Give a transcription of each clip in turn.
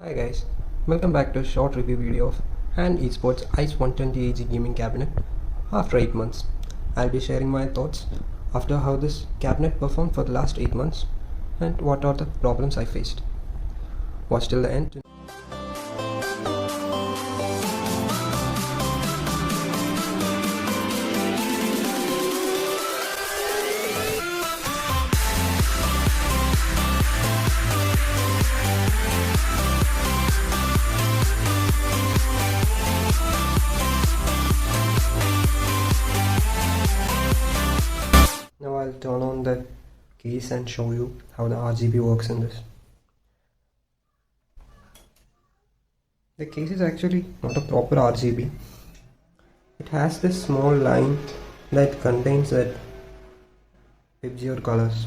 Hi guys, welcome back to a short review video of an Esports ICE-120AG gaming cabinet after 8 months. I'll be sharing my thoughts after how this cabinet performed for the last 8 months and what are the problems I faced. Watch till the end. Now I'll turn on the case and show you how the RGB works in this. The case is actually not a proper RGB. It has this small line that contains that Pibgeo colors.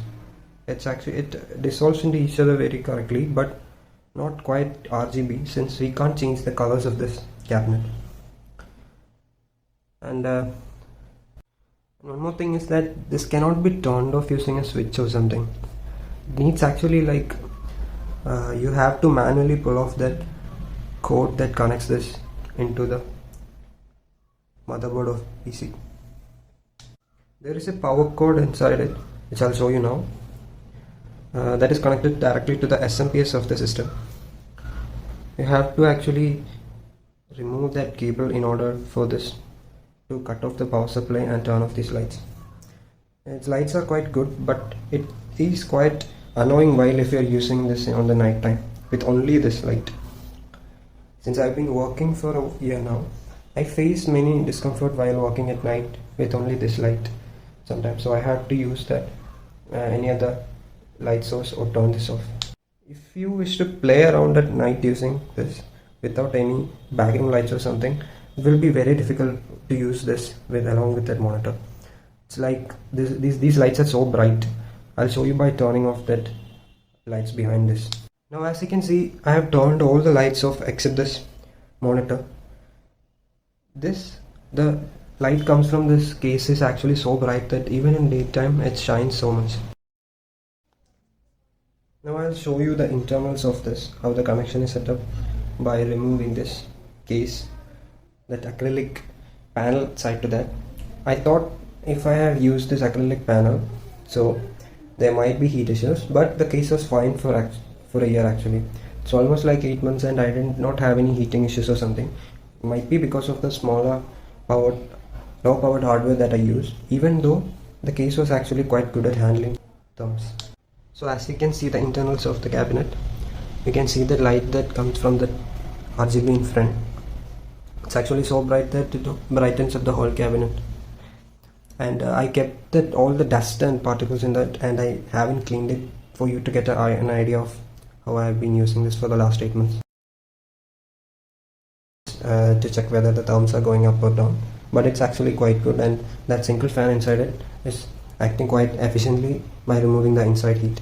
It dissolves into each other very correctly, but not quite RGB since we can't change the colors of this cabinet. And one more thing is that this cannot be turned off using a switch or something. It needs actually you have to manually pull off that cord that connects this into the motherboard of PC. There is a power cord inside it, which I'll show you now. That is connected directly to the smps of the system. You have to actually remove that cable in order for this to cut off the power supply and turn off these lights. Its lights are quite good, but it is quite annoying while if you are using this on the night time with only this light. Since I've been working for a year now, I face many discomfort while working at night with only this light sometimes, so I had to use that any other light source or turn this off. If you wish to play around at night using this without any background lights or something, it will be very difficult to use this along with that monitor. It's like these lights are so bright. I'll show you by turning off that lights behind this. Now as you can see, I have turned all the lights off except this monitor. The light comes from this case is actually so bright that even in daytime it shines so much. Now I'll show you the internals of this, how the connection is set up by removing this case, that acrylic panel side to that. I thought if I have used this acrylic panel, so there might be heat issues, but the case was fine for a year actually. It's almost like 8 months and I did not have any heating issues or something. It might be because of the low powered hardware that I used, even though the case was actually quite good at handling terms. So as you can see the internals of the cabinet, you can see the light that comes from the RGB in front. It's actually so bright that it brightens up the whole cabinet. And I kept all the dust and particles in that, and I haven't cleaned it for you to get an idea of how I have been using this for the last 8 months. To check whether the thumbs are going up or down, but it's actually quite good, and that single fan inside it is acting quite efficiently by removing the inside heat.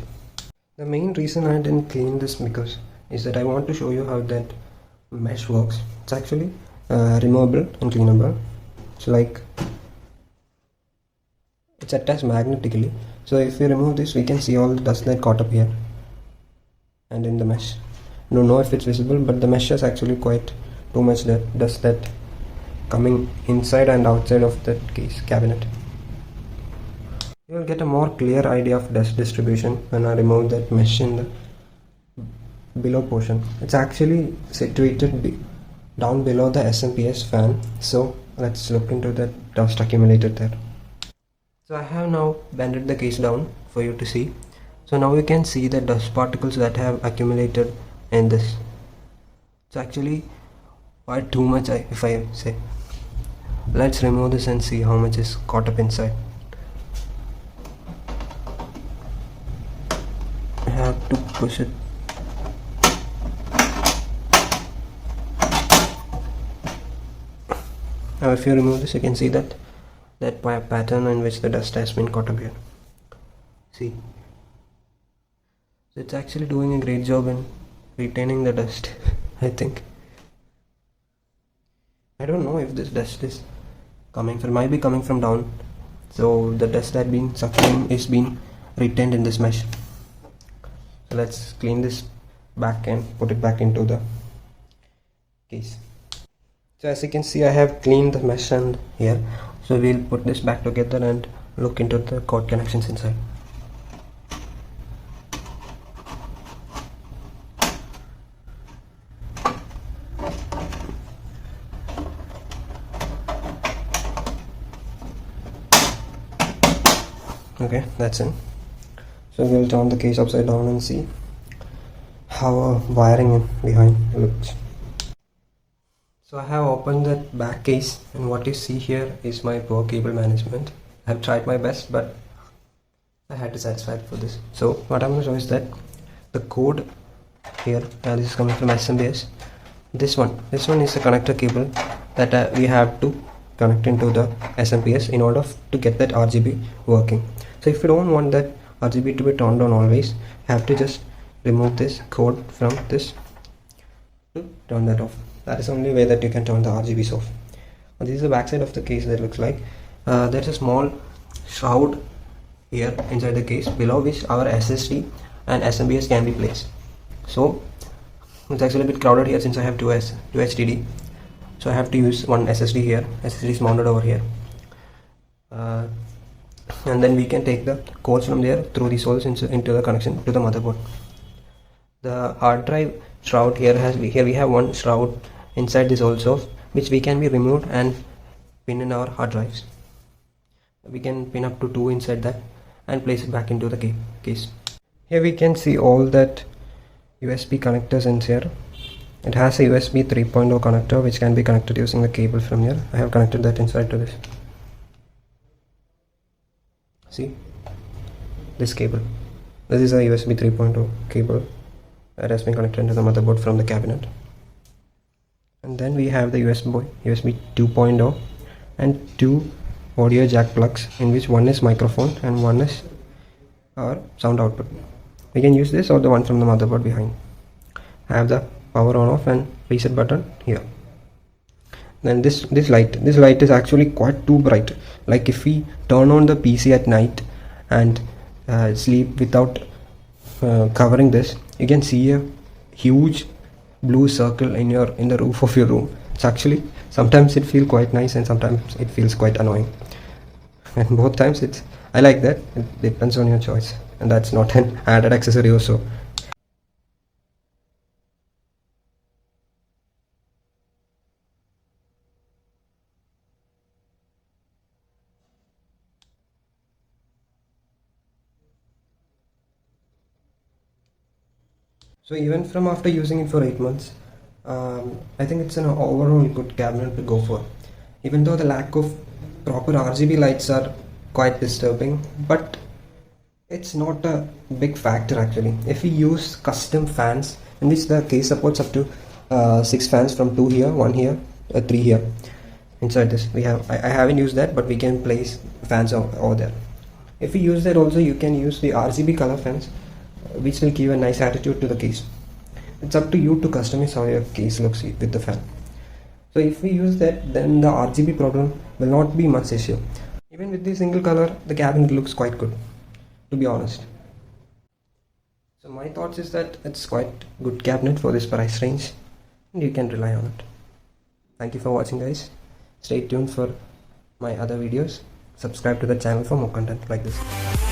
The main reason I didn't clean this is that I want to show you how that mesh works. It's actually removable and cleanable. So it's attached magnetically, so if we remove this we can see all the dust that caught up here and in the mesh. Don't know if it's visible, but the mesh is actually quite too much dust that coming inside and outside of that case cabinet. You will get a more clear idea of dust distribution when I remove that mesh in the below portion. It's actually situated down below the smps fan, so let's look into that dust accumulated there. So I have now bended the case down for you to see. So now you can see the dust particles that have accumulated in this. It's actually quite too much if I say. Let's remove this and see how much is caught up inside. I have to push it. Now if you remove this, you can see that pattern in which the dust has been caught up here. See, so it's actually doing a great job in retaining the dust. I think. I don't know if this dust is might be coming from down, so the dust that been sucked in is being retained in this mesh. So let's clean this back and put it back into the case. So as you can see, I have cleaned the mesh and here, so we'll put this back together and look into the cord connections inside. Okay, that's it. So we'll turn the case upside down and see how wiring in behind looks. So I have opened that back case, and what you see here is my poor cable management. I have tried my best, but I had to satisfy for this. So what I'm going to show is that the code here, this is coming from smps. This one is the connector cable that we have to connect into the smps in order to get that RGB working. So if you don't want that RGB to be turned on always, you have to just remove this code from this to turn that off. That is the only way that you can turn the RGBs off. And this is the back side of the case that looks like. There's a small shroud here inside the case, below which our SSD and SMPS can be placed. So it's actually a bit crowded here since I have two HDD. So I have to use one SSD here. SSD is mounted over here. And then we can take the cords from there through these holes into the connection to the motherboard. The hard drive shroud here we have one shroud inside this also, which we can be removed and pin in our hard drives. We can pin up to 2 inside that and place it back into the case. Here we can see all that USB connectors in here. It has a USB 3.0 connector which can be connected using the cable from here. I have connected that inside to this. See this cable. This is a USB 3.0 cable that has been connected to the motherboard from the cabinet. And then we have the USB 2.0 and 2 audio jack plugs, in which one is microphone and one is our sound output. We can use this or the one from the motherboard behind. I have the power on off and reset button here. Then this light is actually quite too bright. Like if we turn on the PC at night and sleep without covering this, you can see a huge blue circle in the roof of your room. It's actually, sometimes it feels quite nice and sometimes it feels quite annoying, and both times I like that. It depends on your choice, and that's not an added accessory also. So even from after using it for 8 months, I think it's an overall good cabinet to go for. Even though the lack of proper RGB lights are quite disturbing, but it's not a big factor actually. If we use custom fans, in which the case supports up to 6 fans from 2 here, 1 here, 3 here. Inside this we have, I haven't used that, but we can place fans over there. If we use that also, you can use the RGB color fans, which will give a nice attitude to the case. It's up to you to customize how your case looks with the fan. So if we use that, then the RGB problem will not be much issue. Even with the single color, the cabinet looks quite good, to be honest. So my thoughts is that it's quite good cabinet for this price range, and you can rely on it. Thank you for watching, guys. Stay tuned for my other videos. Subscribe to the channel for more content like this.